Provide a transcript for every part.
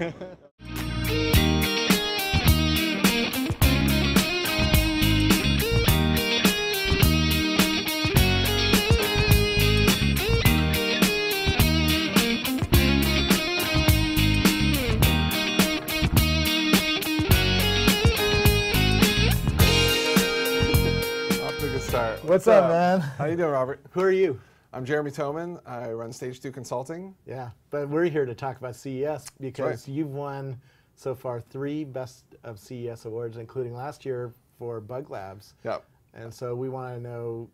What's up, man? How you doing, Robert? Who are you? I'm Jeremy Toeman. I run Stage 2 Consulting. Yeah, but we're here to talk about CES because right. you've won so far 3 Best of CES awards, including last year for Bug Labs. Yep. And so we want to know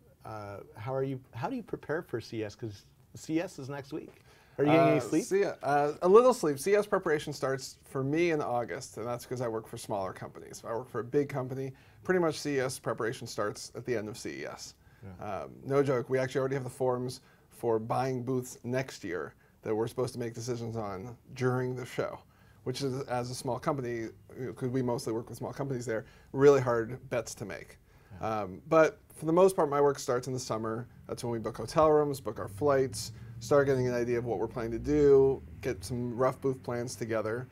how do you prepare for CES? Because CES is next week. Are you getting any sleep? A little sleep. CES preparation starts for me in August, and that's because I work for smaller companies. If I work for a big company, pretty much CES preparation starts at the end of CES. Yeah. No joke, we actually already have the forms for buying booths next year that we're supposed to make decisions on during the show, which is, as a small company, because we mostly work with small companies there, really hard bets to make. Yeah. But for the most part, my work starts in the summer. That's when we book hotel rooms, book our flights, start getting an idea of what we're planning to do, get some rough booth plans together.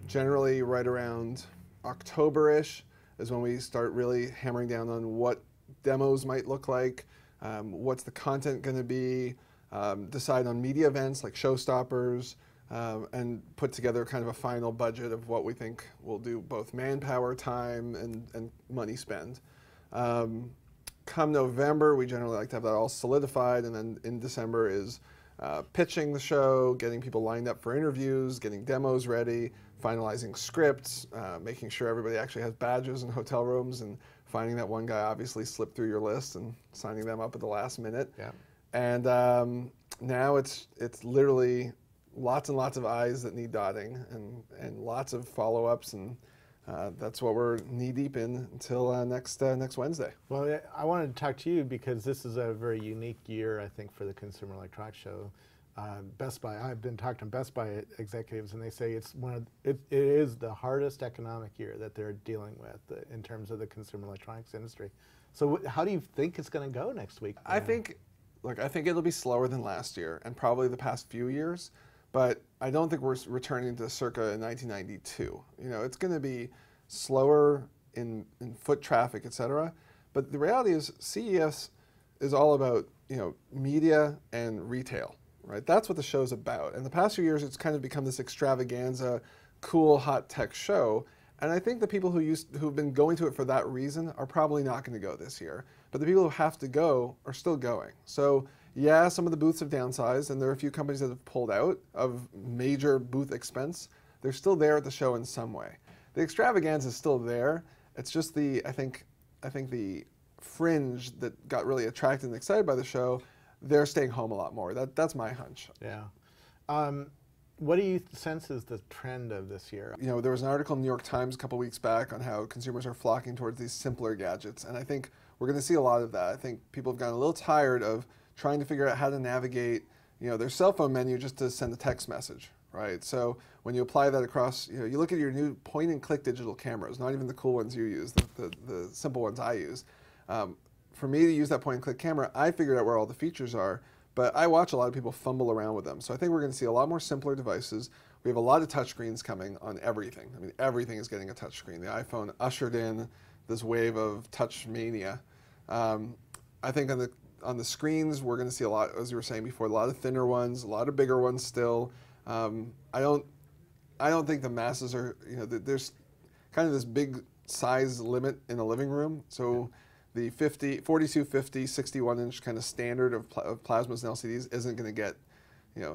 Generally, right around October-ish is when we start really hammering down on what demos might look like, what's the content going to be, decide on media events like showstoppers, and put together kind of a final budget of what we think we'll do, both manpower, time, and money spend. Come November, we generally like to have that all solidified, and then in December is pitching the show, getting people lined up for interviews, getting demos ready, finalizing scripts, making sure everybody actually has badges in hotel rooms, and finding that one guy obviously slipped through your list and signing them up at the last minute. Yeah. And now it's literally lots and lots of I's that need dotting, and lots of follow-ups, and that's what we're knee-deep in until next Wednesday. Well, I wanted to talk to you because this is a very unique year, I think, for the Consumer Electronics Show. Best Buy, I've been talking to Best Buy executives, and they say it is the hardest economic year that they're dealing with in terms of the consumer electronics industry. So how do you think it's going to go next week? I think it'll be slower than last year and probably the past few years, but I don't think we're returning to circa 1992. It's going to be slower in foot traffic, et cetera. But the reality is CES is all about media and retail. Right? That's what the show's about. And the past few years, it's kind of become this extravaganza, cool, hot tech show. And I think the people who've been going to it for that reason are probably not going to go this year. But the people who have to go are still going. So yeah, some of the booths have downsized, and there are a few companies that have pulled out of major booth expense. They're still there at the show in some way. The extravaganza is still there. It's just I think the fringe that got really attracted and excited by the show, they're staying home a lot more. That's my hunch. Yeah. What do you sense is the trend of this year? There was an article in the New York Times a couple weeks back on how consumers are flocking towards these simpler gadgets, and I think we're going to see a lot of that. I think people have gotten a little tired of trying to figure out how to navigate, their cell phone menu just to send a text message, right? So when you apply that across, you look at your new point-and-click digital cameras, not even the cool ones you use, the simple ones I use. For me to use that point-and-click camera, I figured out where all the features are, but I watch a lot of people fumble around with them. So I think we're going to see a lot more simpler devices. We have a lot of touchscreens coming on everything. I mean, everything is getting a touchscreen. The iPhone ushered in this wave of touch mania. I think on the screens, we're going to see a lot, as you were saying before, a lot of thinner ones, a lot of bigger ones still. I don't think the masses are, there's kind of this big size limit in the living room. So the 42, 50, 61-inch kind of standard of plasmas and LCDs isn't going to get,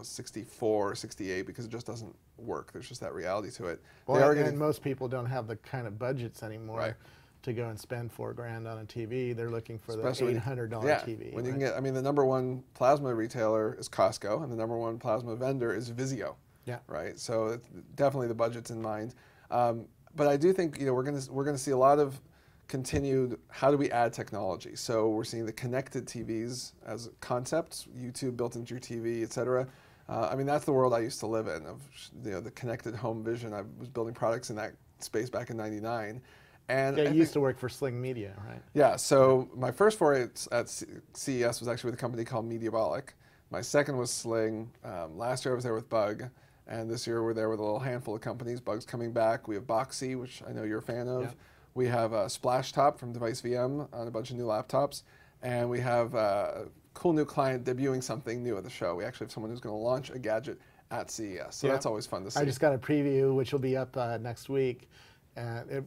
64 or 68 because it just doesn't work. There's just that reality to it. Well, and most people don't have the kind of budgets anymore to go and spend $4 grand on a TV. They're looking for the $800 TV. When you can get, the number one plasma retailer is Costco, and the number one plasma vendor is Vizio. Yeah. Right. So it's definitely the budget's in mind. But I do think we're going to see a lot of continued, how do we add technology? So we're seeing the connected TVs as concepts, YouTube built into your TV, et cetera. That's the world I used to live in, of the connected home vision. I was building products in that space back in '99. And you used to work for Sling Media, right? Yeah, so my first foray at CES was actually with a company called Mediabolic. My second was Sling. Last year I was there with Bug. And this year we're there with a little handful of companies. Bug's coming back. We have Boxy, which I know you're a fan of. Yeah. We have Splash Top from Device VM on a bunch of new laptops. And we have a cool new client debuting something new at the show. We actually have someone who's going to launch a gadget at CES. So that's always fun to see. I just got a preview, which will be up next week. The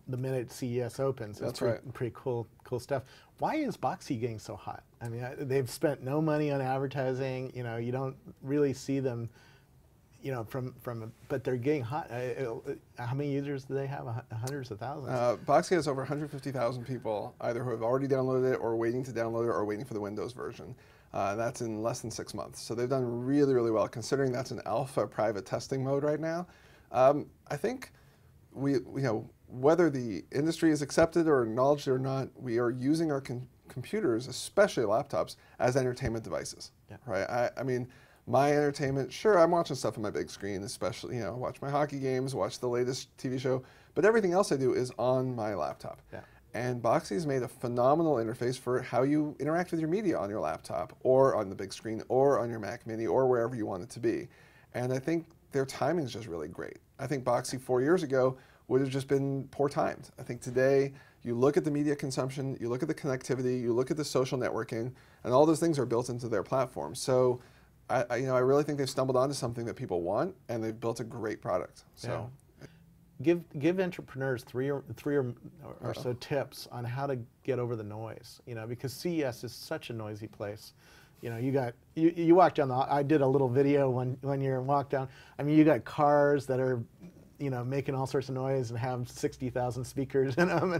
minute CES opens. That's pretty cool stuff. Why is Boxy getting so hot? I mean, they've spent no money on advertising. You know, you don't really see them, you know, but they're getting hot. How many users do they have? Hundreds of thousands. Boxy has over 150,000 people either who have already downloaded it or waiting to download it or waiting for the Windows version. That's in less than 6 months. So they've done really, really well considering that's an alpha private testing mode right now. I think you know, whether the industry is accepted or acknowledged or not, we are using our computers, especially laptops, as entertainment devices, right? I mean, my entertainment, sure, I'm watching stuff on my big screen, especially, you know, watch my hockey games, watch the latest TV show, but everything else I do is on my laptop. Yeah. And Boxy's made a phenomenal interface for how you interact with your media on your laptop or on the big screen or on your Mac Mini or wherever you want it to be. And I think their timing is just really great. I think Boxy 4 years ago would have just been poor timed. I think today, you look at the media consumption, you look at the connectivity, you look at the social networking, and all those things are built into their platform. So, I really think they've stumbled onto something that people want, and they've built a great product. So, give entrepreneurs three or so tips on how to get over the noise. You know, because CES is such a noisy place. You know, you walk down I did a little video one year and walked down. I mean, you got cars that are, you know, making all sorts of noise and have 60,000 speakers in them.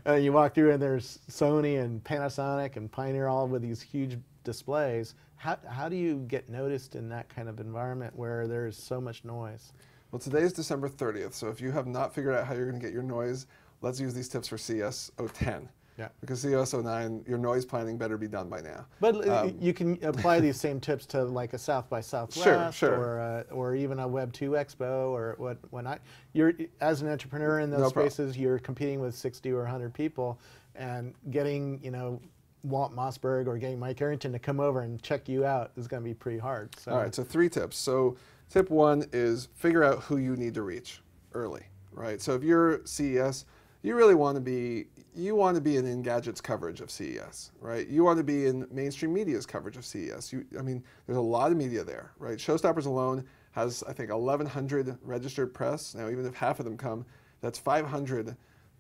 And you walk through and there's Sony and Panasonic and Pioneer all with these huge displays. How do you get noticed in that kind of environment where there's so much noise? Well, today is December 30th, so if you have not figured out how you're going to get your noise, let's use these tips for CES 010. Yeah. Because CES 09, your noise planning better be done by now. But you can apply these same tips to like a South by Southwest or even a Web 2 Expo or whatnot. You're, as an entrepreneur in those spaces, you're competing with 60 or 100 people, and getting, you know, Walt Mossberg or getting Mike Arrington to come over and check you out is going to be pretty hard. So. All right, so 3 tips. So tip 1 is figure out who you need to reach early, right? So if you're CES, you really want to be, in Engadget's coverage of CES, right? You want to be in mainstream media's coverage of CES. I mean, there's a lot of media there, right? Showstoppers alone has, I think, 1,100 registered press. Now, even if half of them come, that's 500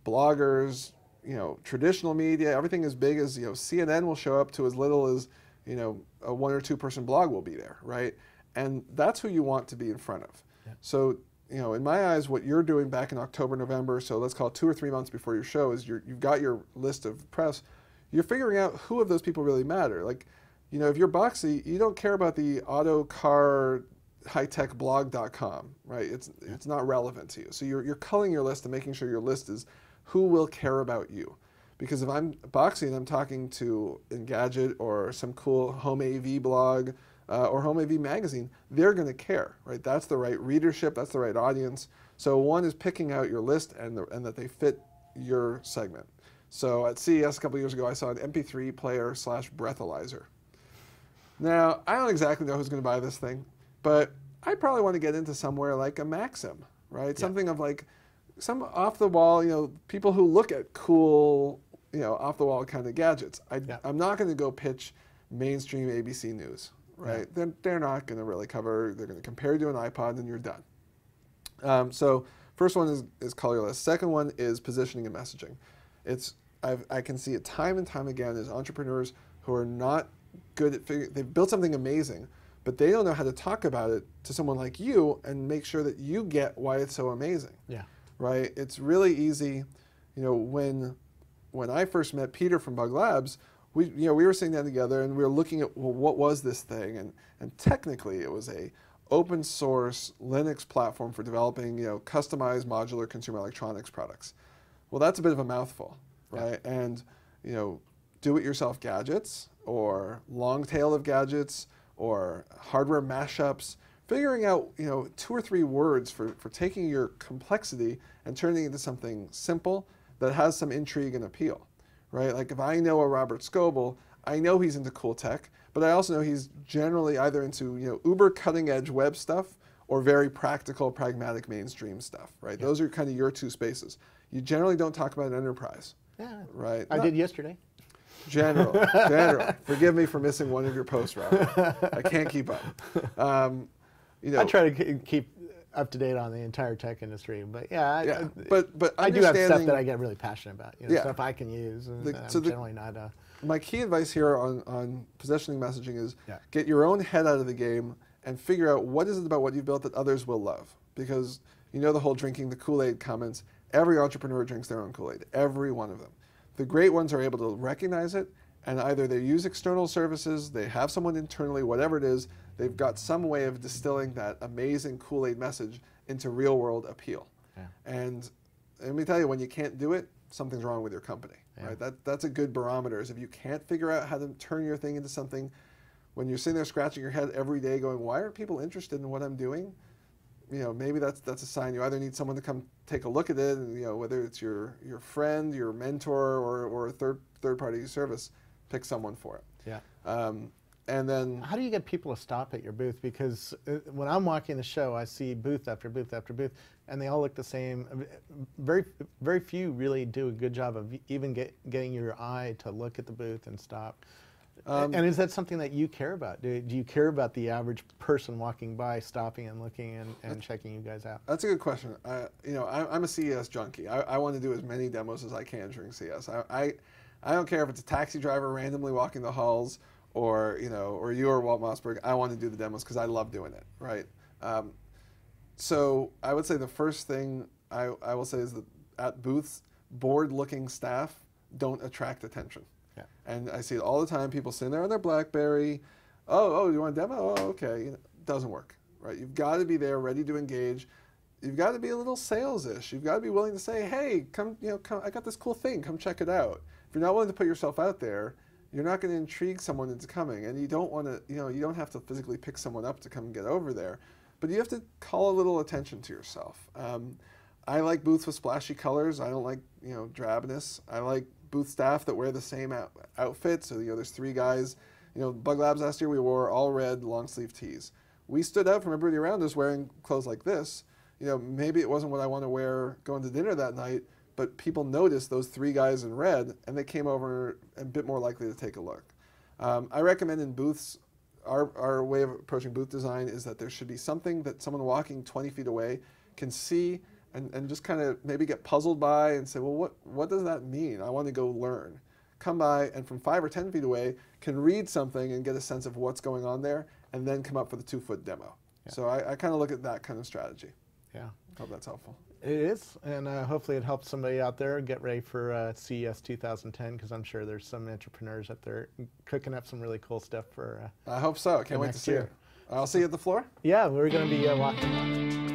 bloggers, you know, traditional media, everything as big as, you know, CNN will show up to as little as, you know, a 1 or 2 person blog will be there, right? And that's who you want to be in front of. Yeah. So, you know, in my eyes, what you're doing back in October, November, so let's call it 2 or 3 months before your show, is you've got your list of press. You're figuring out who of those people really matter. Like, you know, if you're Boxy, you don't care about the auto car hightechblog.com, right? It's not relevant to you. So you're culling your list and making sure your list is who will care about you. Because if I'm Boxy and I'm talking to Engadget or some cool home AV blog, or Home AV magazine, they're going to care, right? That's the right readership, that's the right audience. So one is picking out your list and that they fit your segment. So at CES a couple years ago, I saw an MP3 player / breathalyzer. Now, I don't exactly know who's going to buy this thing, but I probably want to get into somewhere like a Maxim, right? Yeah. Something of like some off-the-wall, you know, people who look at cool, you know, off-the-wall kind of gadgets. I'm not going to go pitch mainstream ABC News. Right, they're not going to really cover. They're going to compare you to an iPod, and you're done. So first one is color list. Second one is positioning and messaging. I can see it time and time again as entrepreneurs who are not good at figuring. They've built something amazing, but they don't know how to talk about it to someone like you and make sure that you get why it's so amazing. Yeah. Right. It's really easy. You know, when I first met Peter from Bug Labs. We were sitting down together and we were looking at, well, what was this thing? And technically it was a open source Linux platform for developing, you know, customized modular consumer electronics products. Well, that's a bit of a mouthful, right? Yeah. And, you know, do-it-yourself gadgets or long tail of gadgets or hardware mashups, figuring out, you know, 2 or 3 words for taking your complexity and turning it into something simple that has some intrigue and appeal. Right? Like if I know a Robert Scoble, I know he's into cool tech, but I also know he's generally either into, you know, uber cutting edge web stuff or very practical, pragmatic, mainstream stuff, right? Those are kind of your two spaces. You generally don't talk about enterprise, right? I did yesterday. General. Forgive me for missing one of your posts, Robert. I can't keep up. You know, I try to keep up to date on the entire tech industry, but but I do have stuff that I get really passionate about. You know, stuff I can use, and I'm generally not. My key advice here on positioning messaging is get your own head out of the game and figure out what is it about what you've built that others will love. Because you know the whole drinking the Kool-Aid comments. Every entrepreneur drinks their own Kool-Aid. Every one of them. The great ones are able to recognize it, and either they use external services, they have someone internally, whatever it is, they've got some way of distilling that amazing Kool-Aid message into real-world appeal. And let me tell you, when you can't do it, something's wrong with your company. Right? That's a good barometer, is if you can't figure out how to turn your thing into something, when you're sitting there scratching your head every day going, why aren't people interested in what I'm doing? You know, maybe that's a sign you either need someone to come take a look at it, and you know, whether it's your friend, your mentor, or a third party service, pick someone for it. And then, how do you get people to stop at your booth? Because when I'm walking the show, I see booth after booth after booth, and they all look the same. Very few really do a good job of even getting your eye to look at the booth and stop. And is that something that you care about? Do you care about the average person walking by, stopping and looking and checking you guys out? That's a good question. You know, I'm a CES junkie. I want to do as many demos as I can during CES. I don't care if it's a taxi driver randomly walking the halls, or you know, or you or Walt Mossberg. I want to do the demos because I love doing it, right? So I would say the first thing I will say is that at booths, bored-looking staff don't attract attention. And I see it all the time. People sitting there on their BlackBerry. Oh, you want a demo? Oh, okay. You know, doesn't work, right? You've got to be there, ready to engage. You've got to be a little sales-ish. You've got to be willing to say, hey, come, you know, come. I got this cool thing. Come check it out. If you're not willing to put yourself out there, you're not going to intrigue someone into coming. And you don't want to, you know, you don't have to physically pick someone up to come and get over there, but you have to call a little attention to yourself. I like booths with splashy colors. I don't like, you know, drabness. I like booth staff that wear the same outfits. So, you know, there's 3 guys. You know, Bug Labs last year, we wore all red long sleeve tees. We stood out from everybody around us wearing clothes like this. You know, maybe it wasn't what I want to wear going to dinner that night, but people noticed those 3 guys in red, and they came over a bit more likely to take a look. I recommend in booths, our way of approaching booth design is that there should be something that someone walking 20 feet away can see and just kind of maybe get puzzled by and say, well, what does that mean? I want to go learn. Come by and from 5 or 10 feet away can read something and get a sense of what's going on there, and then come up for the 2-foot demo. So I kind of look at that kind of strategy. Hope that's helpful. It is, and hopefully it helps somebody out there get ready for CES 2010, because I'm sure there's some entrepreneurs out there cooking up some really cool stuff for I hope so. Can't wait to see it. I'll see you at the floor. Yeah, we're going to be walking.